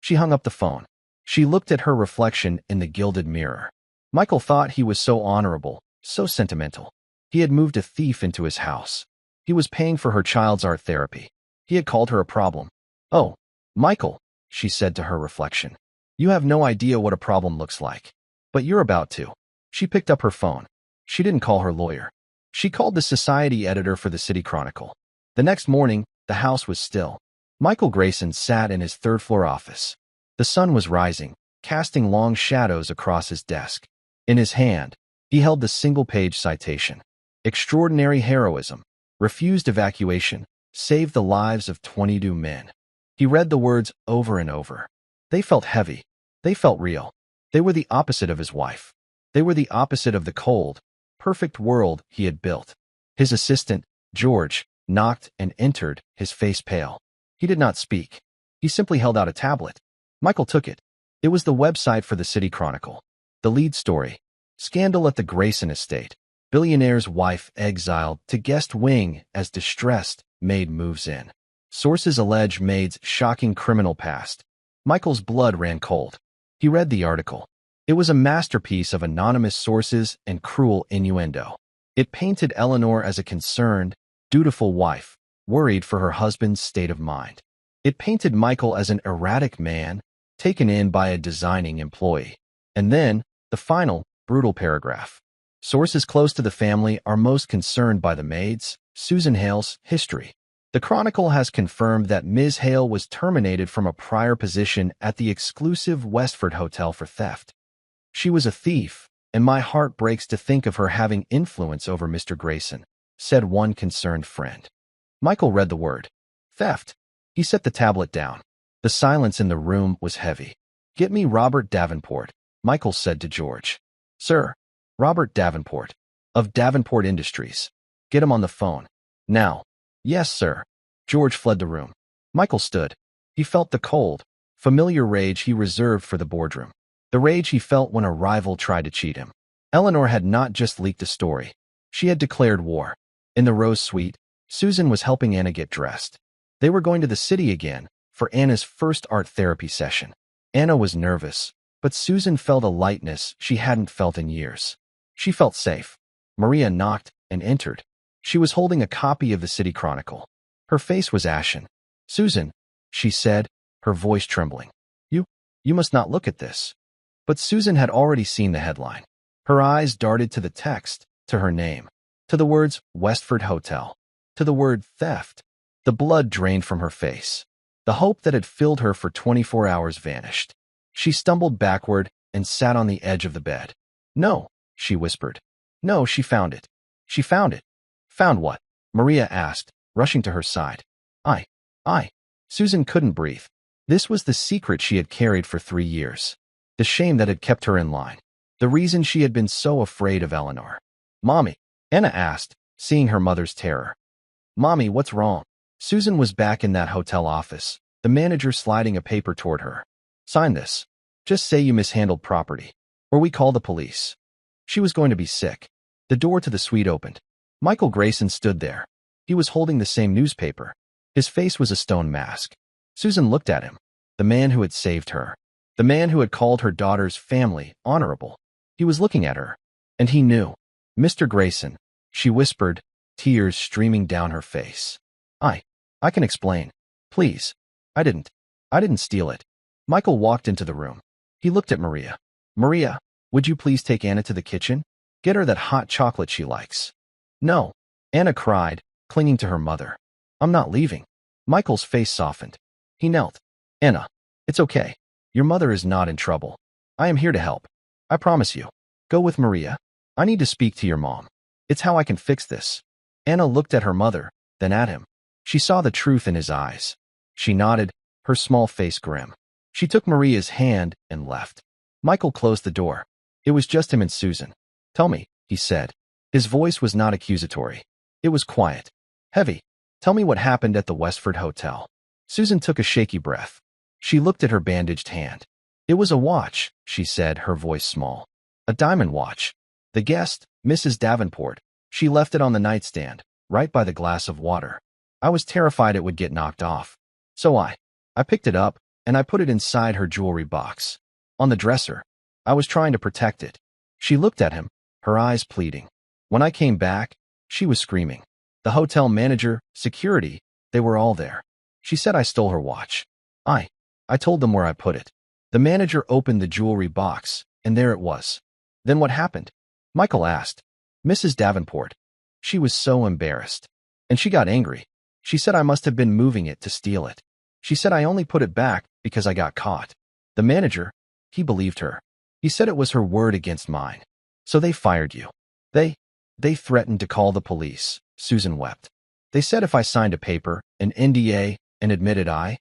She hung up the phone. She looked at her reflection in the gilded mirror. Michael thought he was so honorable, so sentimental. He had moved a thief into his house. He was paying for her child's art therapy. He had called her a problem. Oh, Michael, she said to her reflection. You have no idea what a problem looks like. But you're about to. She picked up her phone. She didn't call her lawyer. She called the society editor for the City Chronicle. The next morning, the house was still. Michael Grayson sat in his third-floor office. The sun was rising, casting long shadows across his desk. In his hand, he held the single-page citation. Extraordinary heroism. Refused evacuation. Saved the lives of 22 men. He read the words over and over. They felt heavy. They felt real. They were the opposite of his wife. They were the opposite of the cold, perfect world he had built. His assistant, George, knocked and entered, his face pale. He did not speak. He simply held out a tablet. Michael took it. It was the website for the City Chronicle. The lead story. Scandal at the Grayson estate. Billionaire's wife exiled to guest wing as distressed Maid moves in. Sources allege Maid's shocking criminal past. Michael's blood ran cold. He read the article. It was a masterpiece of anonymous sources and cruel innuendo. It painted Eleanor as a concerned, dutiful wife, worried for her husband's state of mind. It painted Michael as an erratic man, taken in by a designing employee. And then, the final, brutal paragraph. Sources close to the family are most concerned by the Maid's, Susan Hale's, history. The Chronicle has confirmed that Ms. Hale was terminated from a prior position at the exclusive Westford Hotel for theft. She was a thief, and my heart breaks to think of her having influence over Mr. Grayson, said one concerned friend. Michael read the word. Theft. He set the tablet down. The silence in the room was heavy. Get me Robert Davenport, Michael said to George. Sir. Robert Davenport. Of Davenport Industries. Get him on the phone. Now. Yes, sir. George fled the room. Michael stood. He felt the cold, familiar rage he reserved for the boardroom. The rage he felt when a rival tried to cheat him. Eleanor had not just leaked a story. She had declared war. In the Rose Suite, Susan was helping Anna get dressed. They were going to the city again for Anna's first art therapy session. Anna was nervous, but Susan felt a lightness she hadn't felt in years. She felt safe. Maria knocked and entered. She was holding a copy of the City Chronicle. Her face was ashen. "Susan," she said, her voice trembling. You must not look at this." But Susan had already seen the headline. Her eyes darted to the text, to her name, to the words Westford Hotel, to the word theft. The blood drained from her face. The hope that had filled her for 24 hours vanished. She stumbled backward and sat on the edge of the bed. "No," she whispered. "No, she found it. She found it." "Found what?" Maria asked, rushing to her side. I. Susan couldn't breathe. This was the secret she had carried for 3 years. The shame that had kept her in line. The reason she had been so afraid of Eleanor. "Mommy," Anna asked, seeing her mother's terror. "Mommy, what's wrong?" Susan was back in that hotel office, the manager sliding a paper toward her. "Sign this. Just say you mishandled property, or we call the police." She was going to be sick. The door to the suite opened. Michael Grayson stood there. He was holding the same newspaper. His face was a stone mask. Susan looked at him. The man who had saved her. The man who had called her daughter's family honorable. He was looking at her. And he knew. "Mr. Grayson," she whispered, tears streaming down her face. I can explain. Please. I didn't steal it." Michael walked into the room. He looked at Maria. "Maria, would you please take Anna to the kitchen? Get her that hot chocolate she likes." "No," Anna cried, clinging to her mother. "I'm not leaving." Michael's face softened. He knelt. "Anna, it's okay. Your mother is not in trouble. I am here to help. I promise you. Go with Maria. I need to speak to your mom. It's how I can fix this." Anna looked at her mother, then at him. She saw the truth in his eyes. She nodded, her small face grim. She took Maria's hand and left. Michael closed the door. It was just him and Susan. "Tell me," he said. His voice was not accusatory. It was quiet. Heavy. "Tell me what happened at the Westford Hotel." Susan took a shaky breath. She looked at her bandaged hand. "It was a watch," she said, her voice small. "A diamond watch. The guest, Mrs. Davenport, she left it on the nightstand, right by the glass of water. I was terrified it would get knocked off. So I picked it up, and I put it inside her jewelry box. On the dresser. I was trying to protect it." She looked at him, her eyes pleading. "When I came back, she was screaming. The hotel manager, security, they were all there. She said I stole her watch. I told them where I put it." The manager opened the jewelry box, and there it was. "Then what happened?" Michael asked. "Mrs. Davenport. She was so embarrassed. And she got angry. She said I must have been moving it to steal it. She said I only put it back because I got caught. The manager, he believed her. He said it was her word against mine. So they fired you. They threatened to call the police." Susan wept. "They said if I signed a paper, an NDA, and admitted I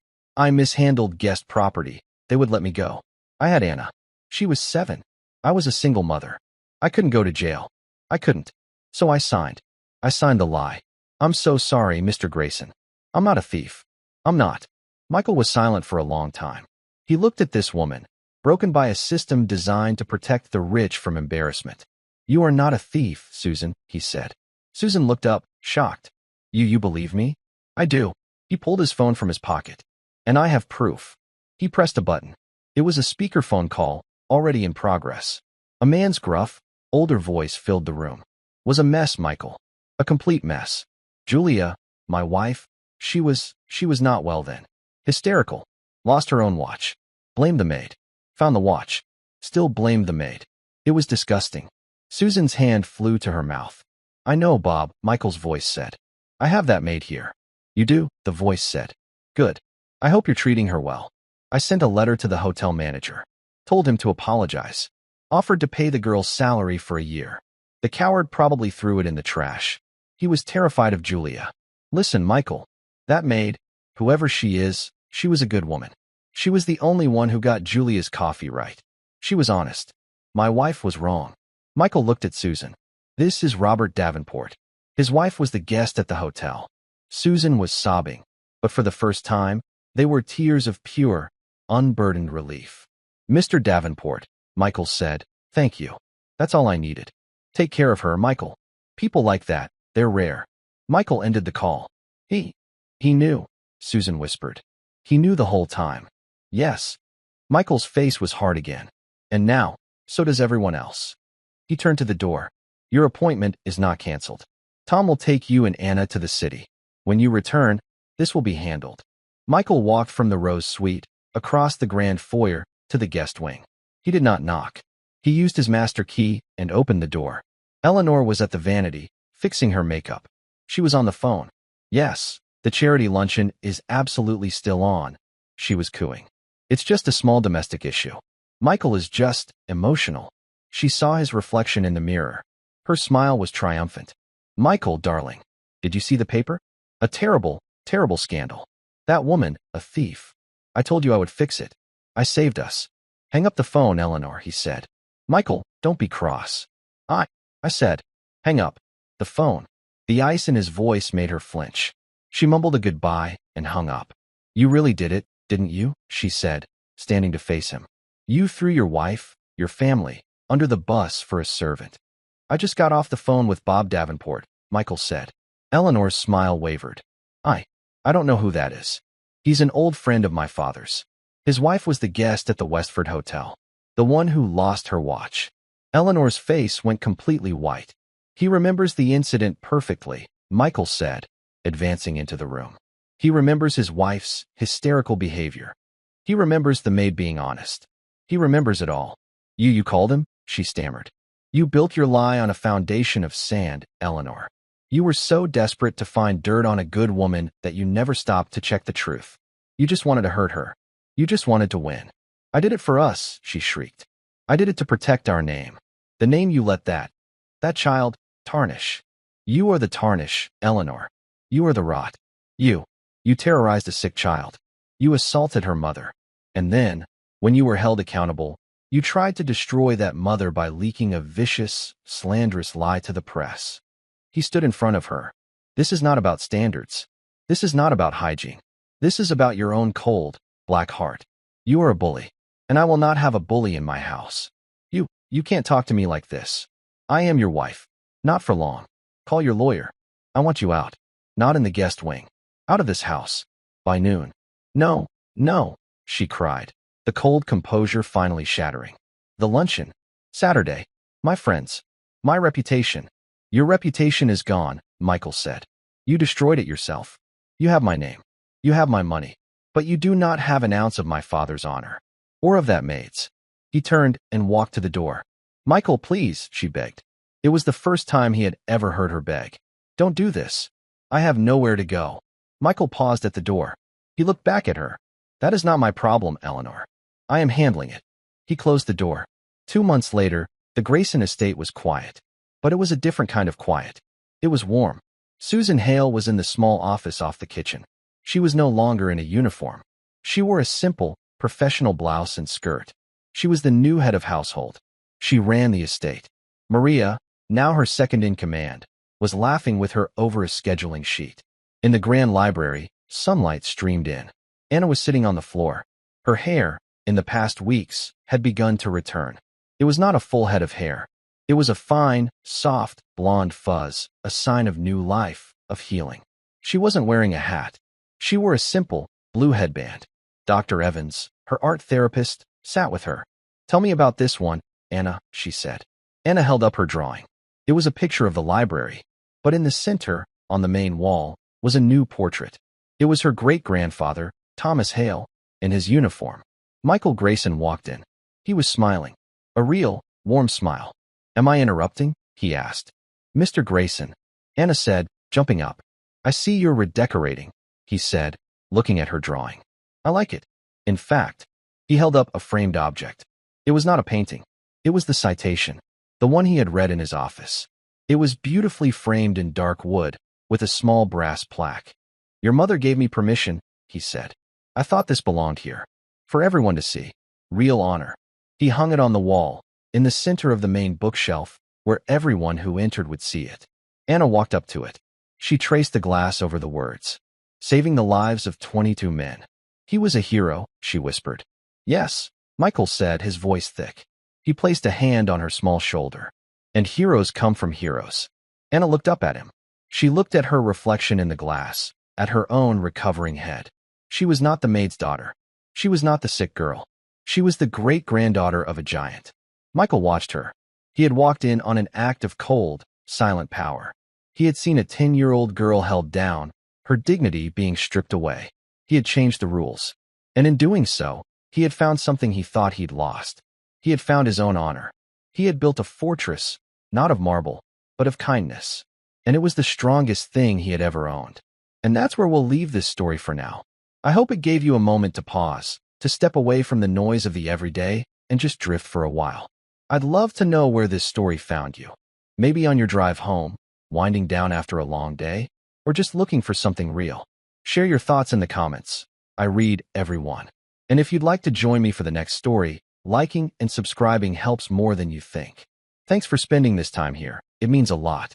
mishandled guest property, they would let me go. I had Anna. She was 7. I was a single mother. I couldn't go to jail. I couldn't. So I signed. I signed the lie. I'm so sorry, Mr. Grayson. I'm not a thief. I'm not." Michael was silent for a long time. He looked at this woman, broken by a system designed to protect the rich from embarrassment. "You are not a thief, Susan," he said. Susan looked up, shocked. You believe me?" "I do." He pulled his phone from his pocket. "And I have proof." He pressed a button. It was a speakerphone call, already in progress. A man's gruff, older voice filled the room. "Was a mess, Michael. A complete mess. Julia, my wife, she was not well then. Hysterical. Lost her own watch. Blamed the maid. Found the watch. Still blamed the maid. It was disgusting." Susan's hand flew to her mouth. "I know, Bob," Michael's voice said. "I have that maid here." "You do?" the voice said. "Good. I hope you're treating her well. I sent a letter to the hotel manager. Told him to apologize. Offered to pay the girl's salary for a year. The coward probably threw it in the trash. He was terrified of Julia. Listen, Michael. That maid, whoever she is, she was a good woman. She was the only one who got Julia's coffee right. She was honest. My wife was wrong." Michael looked at Susan. "This is Robert Davenport. His wife was the guest at the hotel." Susan was sobbing, but for the first time, they were tears of pure, unburdened relief. "Mr. Davenport," Michael said, "thank you. That's all I needed. Take care of her, Michael. People like that, they're rare. Michael ended the call. He knew, Susan whispered. He knew the whole time. Yes. Michael's face was hard again. And now, so does everyone else. He turned to the door. Your appointment is not canceled. Tom will take you and Anna to the city. When you return, this will be handled. Michael walked from the Rose Suite, across the grand foyer, to the guest wing. He did not knock. He used his master key and opened the door. Eleanor was at the vanity, fixing her makeup. She was on the phone. Yes, the charity luncheon is absolutely still on, she was cooing. It's just a small domestic issue. Michael is just emotional. She saw his reflection in the mirror. Her smile was triumphant. Michael, darling, did you see the paper? A terrible, terrible scandal. That woman, a thief. I told you I would fix it. I saved us. Hang up the phone, Eleanor, he said. Michael, don't be cross. I said, hang up the phone. The ice in his voice made her flinch. She mumbled a goodbye and hung up. You really did it, didn't you? She said, standing to face him. You threw your wife, your family, under the bus for a servant. I just got off the phone with Bob Davenport, Michael said. Eleanor's smile wavered. I don't know who that is. He's an old friend of my father's. His wife was the guest at the Westford Hotel, the one who lost her watch. Eleanor's face went completely white. He remembers the incident perfectly, Michael said, advancing into the room. He remembers his wife's hysterical behavior. He remembers the maid being honest. He remembers it all. You called him? She stammered. You built your lie on a foundation of sand, Eleanor. You were so desperate to find dirt on a good woman that you never stopped to check the truth. You just wanted to hurt her. You just wanted to win. I did it for us, she shrieked. I did it to protect our name. The name you let that child, tarnish. You are the tarnish, Eleanor. You are the rot. You terrorized a sick child. You assaulted her mother. And then, when you were held accountable, you tried to destroy that mother by leaking a vicious, slanderous lie to the press. He stood in front of her. This is not about standards. This is not about hygiene. This is about your own cold, black heart. You are a bully, and I will not have a bully in my house. You can't talk to me like this. I am your wife. Not for long. Call your lawyer. I want you out. Not in the guest wing. Out of this house. By noon. No, she cried, the cold composure finally shattering. The luncheon. Saturday. My friends. My reputation. Your reputation is gone, Michael said. You destroyed it yourself. You have my name. You have my money. But you do not have an ounce of my father's honor. Or of that maid's. He turned and walked to the door. Michael, please, she begged. It was the first time he had ever heard her beg. Don't do this. I have nowhere to go. Michael paused at the door. He looked back at her. That is not my problem, Eleanor. I am handling it. He closed the door. 2 months later, the Grayson estate was quiet. But it was a different kind of quiet. It was warm. Susan Hale was in the small office off the kitchen. She was no longer in a uniform. She wore a simple, professional blouse and skirt. She was the new head of household. She ran the estate. Maria, now her second in command, was laughing with her over a scheduling sheet. In the grand library, sunlight streamed in. Anna was sitting on the floor. Her hair, in the past weeks, had begun to return. It was not a full head of hair. It was a fine, soft, blonde fuzz, a sign of new life, of healing. She wasn't wearing a hat. She wore a simple, blue headband. Dr. Evans, her art therapist, sat with her. Tell me about this one, Anna, she said. Anna held up her drawing. It was a picture of the library, but in the center, on the main wall, was a new portrait. It was her great-grandfather, Thomas Hale, in his uniform. Michael Grayson walked in. He was smiling. A real, warm smile. Am I interrupting? He asked. Mr. Grayson, Anna said, jumping up. I see you're redecorating, he said, looking at her drawing. I like it. In fact, he held up a framed object. It was not a painting. It was the citation, the one he had read in his office. It was beautifully framed in dark wood, with a small brass plaque. Your mother gave me permission, he said. I thought this belonged here. For everyone to see. Real honor. He hung it on the wall, in the center of the main bookshelf, where everyone who entered would see it. Anna walked up to it. She traced the glass over the words. Saving the lives of 22 men. He was a hero, she whispered. Yes, Michael said, his voice thick. He placed a hand on her small shoulder. And heroes come from heroes. Anna looked up at him. She looked at her reflection in the glass, at her own recovering head. She was not the maid's daughter. She was not the sick girl. She was the great-granddaughter of a giant. Michael watched her. He had walked in on an act of cold, silent power. He had seen a 10-year-old girl held down, her dignity being stripped away. He had changed the rules. And in doing so, he had found something he thought he'd lost. He had found his own honor. He had built a fortress, not of marble, but of kindness. And it was the strongest thing he had ever owned. And that's where we'll leave this story for now. I hope it gave you a moment to pause, to step away from the noise of the everyday, and just drift for a while. I'd love to know where this story found you. Maybe on your drive home, winding down after a long day, or just looking for something real. Share your thoughts in the comments. I read every one. And if you'd like to join me for the next story, liking and subscribing helps more than you think. Thanks for spending this time here. It means a lot.